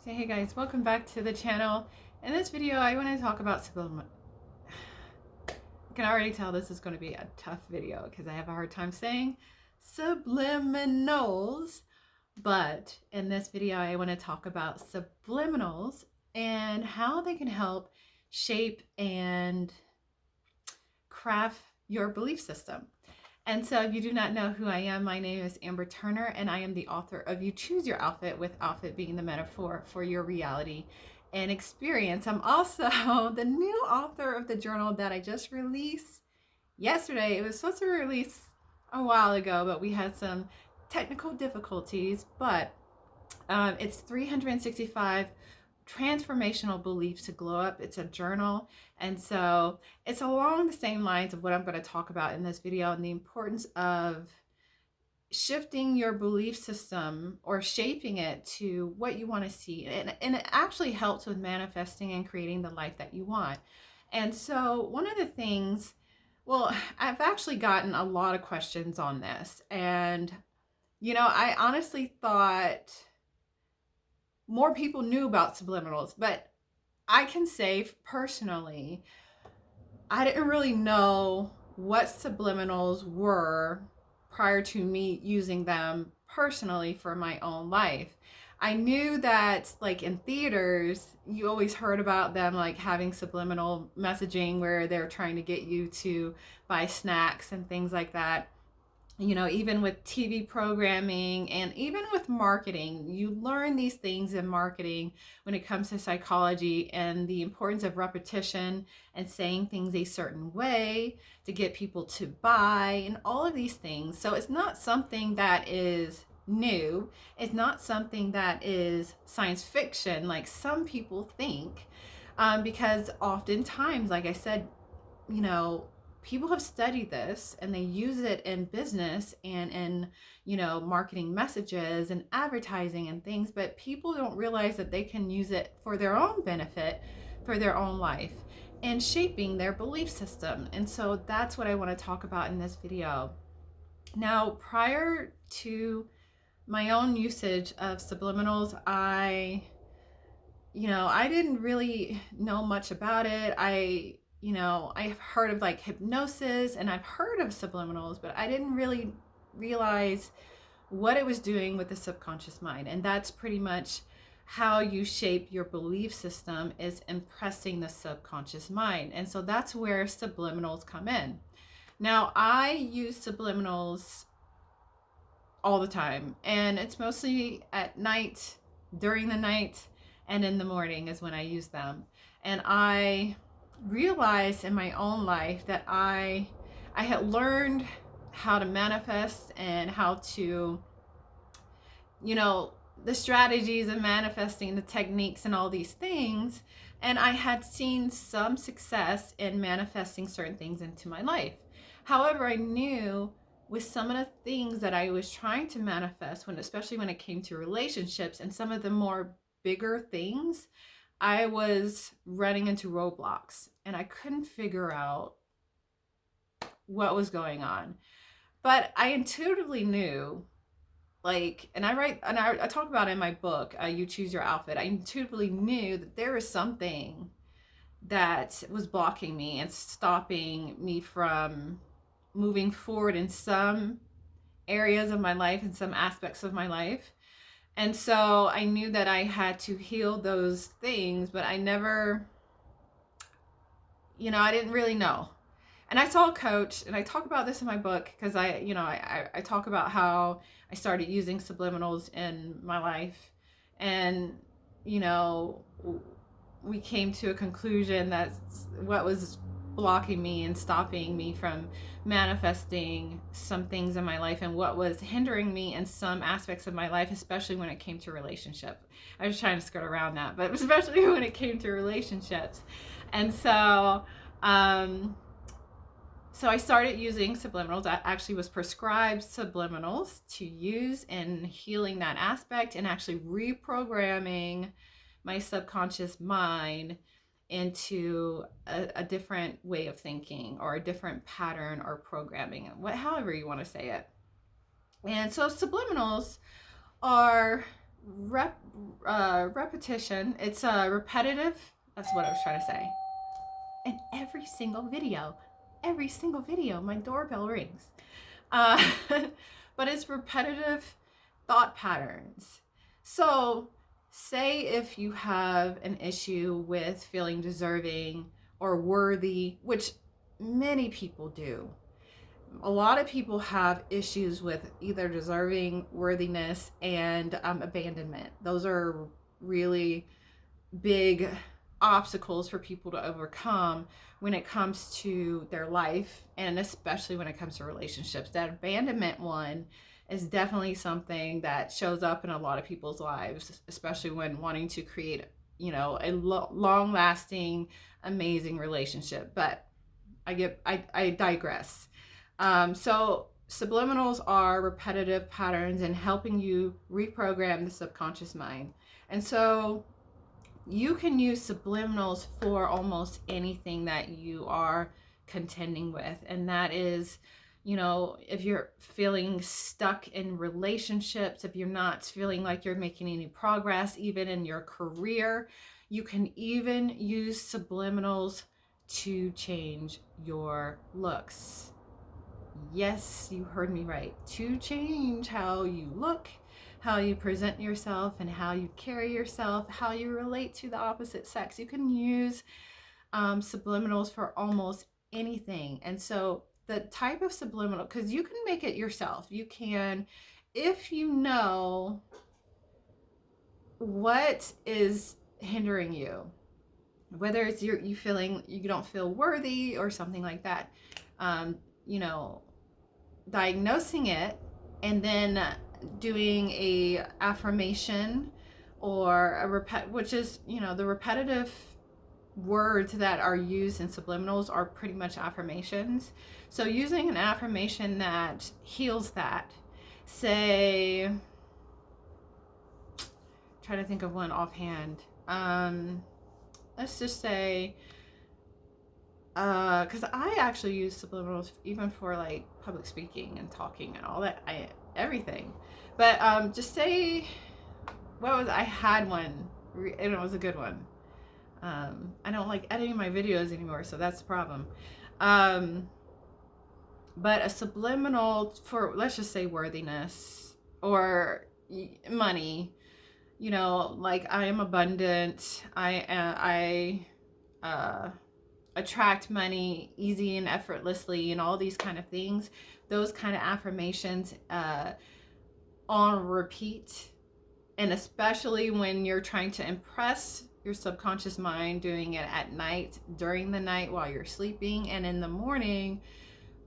So hey guys, welcome back to the channel. In this video, I want to talk about subliminals. I can already tell this is going to be a tough video because I have a hard time saying subliminals. But in this video, I want to talk about subliminals and how they can help shape and craft your belief system. And so if you do not know who I am, my name is Amber Turner, and I am the author of You Choose Your Outfit, with outfit being the metaphor for your reality and experience. I'm also the new author of the journal that I just released yesterday. It was supposed to be released a while ago, but we had some technical difficulties. But it's 365 transformational beliefs to glow up. It's a journal, and so it's along the same lines of what I'm going to talk about in this video, and the importance of shifting your belief system or shaping it to what you want to see, and it actually helps with manifesting and creating the life that you want. And so one of the things, well, I've actually gotten a lot of questions on this, and I honestly thought more people knew about subliminals, but I can say personally, I didn't really know what subliminals were prior to me using them personally for my own life. I knew that, like, in theaters, you always heard about them, like having subliminal messaging where they're trying to get you to buy snacks and things like that. Even with TV programming and even with marketing, you learn these things in marketing when it comes to psychology and the importance of repetition and saying things a certain way to get people to buy and all of these things. So it's not something that is new. It's not something that is science fiction like some people think, because oftentimes, like I said, people have studied this and they use it in business and in marketing messages and advertising and things, but people don't realize that they can use it for their own benefit, for their own life, and shaping their belief system. And so that's what I want to talk about in this video. Now, prior to my own usage of subliminals, I didn't really know much about it. I've heard of like hypnosis and I've heard of subliminals, but I didn't really realize what it was doing with the subconscious mind. And that's pretty much how you shape your belief system, is impressing the subconscious mind. And so that's where subliminals come in. Now, I use subliminals all the time, and it's mostly at night, during the night, and in the morning is when I use them. And I realized in my own life that I had learned how to manifest and how to, the strategies of manifesting, the techniques and all these things. And I had seen some success in manifesting certain things into my life. However, I knew with some of the things that I was trying to manifest, especially when it came to relationships and some of the more bigger things, I was running into roadblocks and I couldn't figure out what was going on. But I intuitively knew, and I talk about it in my book, You Choose Your Outfit. I intuitively knew that there was something that was blocking me and stopping me from moving forward in some areas of my life and some aspects of my life. And so I knew that I had to heal those things, but I never, I didn't really know. And I saw a coach, and I talk about this in my book because I talk about how I started using subliminals in my life. And, we came to a conclusion that what was blocking me and stopping me from manifesting some things in my life, and what was hindering me in some aspects of my life, especially when it came to relationship. I was trying to skirt around that, but especially when it came to relationships. And so I started using subliminals. I actually was prescribed subliminals to use in healing that aspect and actually reprogramming my subconscious mind into a different way of thinking, or a different pattern or programming, however you want to say it. And so subliminals are repetition. It's repetitive. That's what I was trying to say. And every single video, my doorbell rings. Uh, but it's repetitive thought patterns. So, say if you have an issue with feeling deserving or worthy, which many people do. A lot of people have issues with either deserving, worthiness, and abandonment. Those are really big obstacles for people to overcome when it comes to their life, and especially when it comes to relationships. That abandonment one is definitely something that shows up in a lot of people's lives, especially when wanting to create, a long lasting, amazing relationship. But I digress. So subliminals are repetitive patterns in helping you reprogram the subconscious mind. And so you can use subliminals for almost anything that you are contending with. And that is, if you're feeling stuck in relationships, if you're not feeling like you're making any progress, even in your career, you can even use subliminals to change your looks. Yes, you heard me right. To change how you look, how you present yourself, and how you carry yourself, how you relate to the opposite sex. You can use subliminals for almost anything. And so the type of subliminal, because you can make it yourself. You can, if you know what is hindering you, whether it's you feeling you don't feel worthy or something like that, diagnosing it and then doing a affirmation or which is, the repetitive words that are used in subliminals are pretty much affirmations. So using an affirmation that heals that, say, try to think of one offhand. Let's just say, because I actually use subliminals even for like public speaking and talking and all that, everything. But just say, I had one and it was a good one. I don't like editing my videos anymore, so that's the problem. But a subliminal for, let's just say, worthiness or money. Like, I am abundant. I attract money easy and effortlessly, and all these kind of things. Those kind of affirmations on repeat, and especially when you're trying to impress your subconscious mind, doing it at night, during the night while you're sleeping, and in the morning,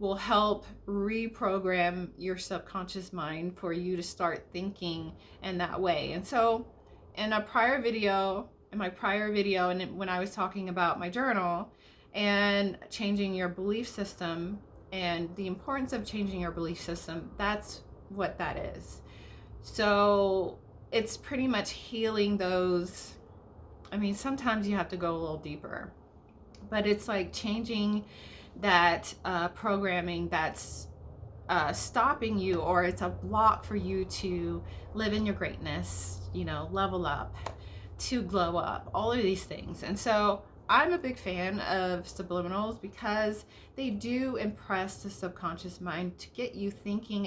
will help reprogram your subconscious mind for you to start thinking in that way. And so in my prior video, and when I was talking about my journal and changing your belief system and the importance of changing your belief system, that's what that is. So it's pretty much healing those. I mean, sometimes you have to go a little deeper, but it's like changing that programming that's stopping you, or it's a block for you to live in your greatness, level up, to glow up, all of these things. And so I'm a big fan of subliminals because they do impress the subconscious mind to get you thinking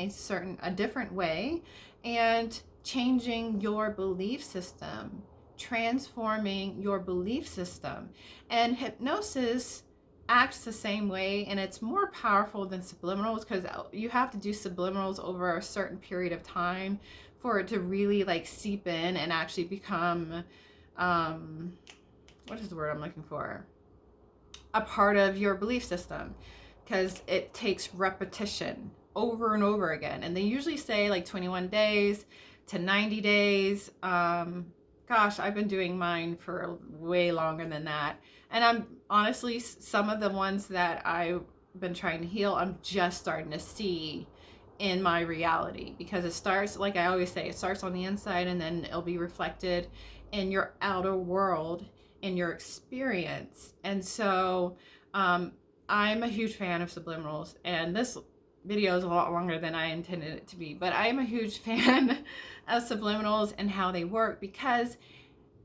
a different way and changing your belief system, transforming your belief system. And hypnosis acts the same way, and it's more powerful than subliminals because you have to do subliminals over a certain period of time for it to really like seep in and actually become what is the word I'm looking for? A part of your belief system, because it takes repetition over and over again. And they usually say like 21 days to 90 days. Gosh, I've been doing mine for way longer than that. And I'm honestly, some of the ones that I've been trying to heal, I'm just starting to see in my reality, because it starts, like I always say, it starts on the inside and then it'll be reflected in your outer world, in your experience. And so I'm a huge fan of subliminals, and this video is a lot longer than I intended it to be, but I am a huge fan of subliminals and how they work, because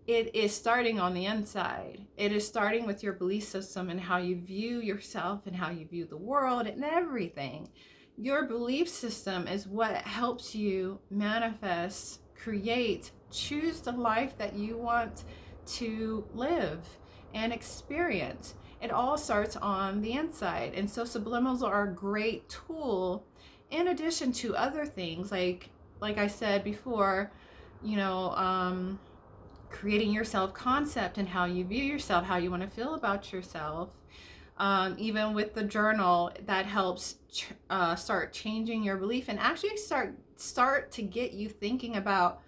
it is starting on the inside. It is starting with your belief system and how you view yourself and how you view the world and everything. Your belief system is what helps you manifest, create, choose the life that you want to live and experience. It all starts on the inside. And so subliminals are a great tool in addition to other things like I said before, you know, creating your self-concept and how you view yourself, how you want to feel about yourself. Even with the journal, that helps start changing your belief and actually start to get you thinking about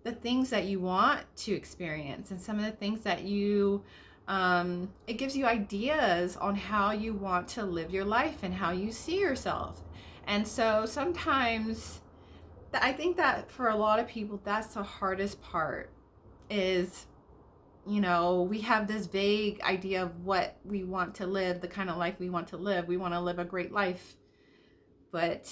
the things that you want to experience and some of the things that you it gives you ideas on how you want to live your life and how you see yourself. And so sometimes I think that for a lot of people, that's the hardest part, is, you know, we have this vague idea of what we want to live, the kind of life we want to live. We want to live a great life, but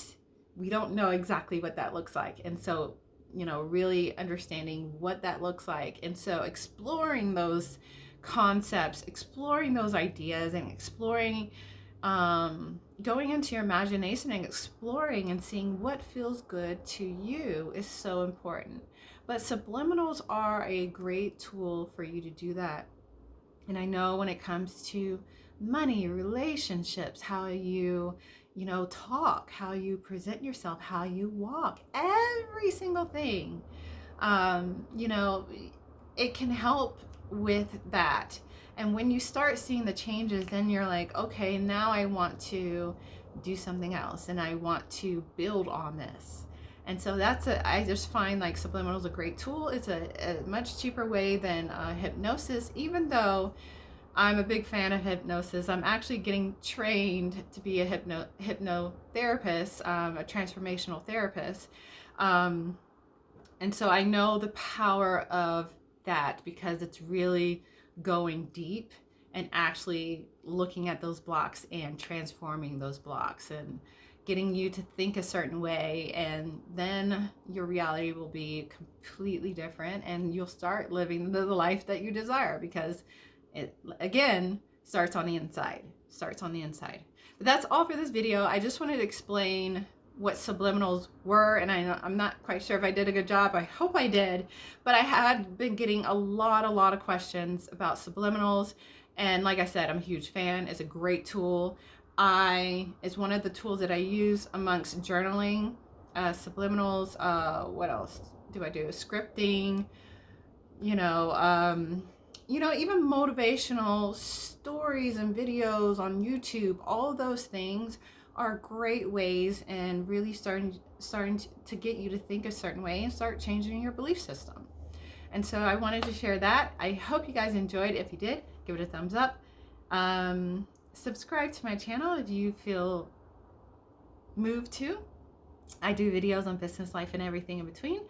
we don't know exactly what that looks like. And so, you know, really understanding what that looks like. And so exploring those concepts, exploring those ideas, and exploring, going into your imagination and exploring and seeing what feels good to you is so important. But subliminals are a great tool for you to do that. And I know when it comes to money, relationships, how you know, talk, how you present yourself, how you walk, every single thing, you know, it can help with that. And when you start seeing the changes, then you're like, okay, now I want to do something else and I want to build on this. And so I just find like subliminals a great tool. It's a much cheaper way than hypnosis, even though I'm a big fan of hypnosis. I'm actually getting trained to be a hypnotherapist, a transformational therapist. And so I know the power of that, because it's really going deep and actually looking at those blocks and transforming those blocks and getting you to think a certain way, and then your reality will be completely different and you'll start living the life that you desire, because it, again, starts on the inside. But that's all for this video. I just wanted to explain what subliminals were, and I'm not quite sure if I did a good job. I hope I did, but I had been getting a lot of questions about subliminals, and like I said, I'm a huge fan. It's a great tool. It's one of the tools that I use amongst journaling, subliminals. What else do I do? Scripting, you know, even motivational stories and videos on YouTube. All of those things are great ways, and really starting to get you to think a certain way and start changing your belief system. And so I wanted to share that. I hope you guys enjoyed. If you did, give it a thumbs up. Subscribe to my channel if you feel moved to. I do videos on business, life, and everything in between.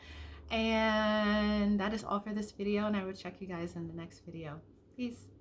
And that is all for this video, and I will check you guys in the next video. Peace.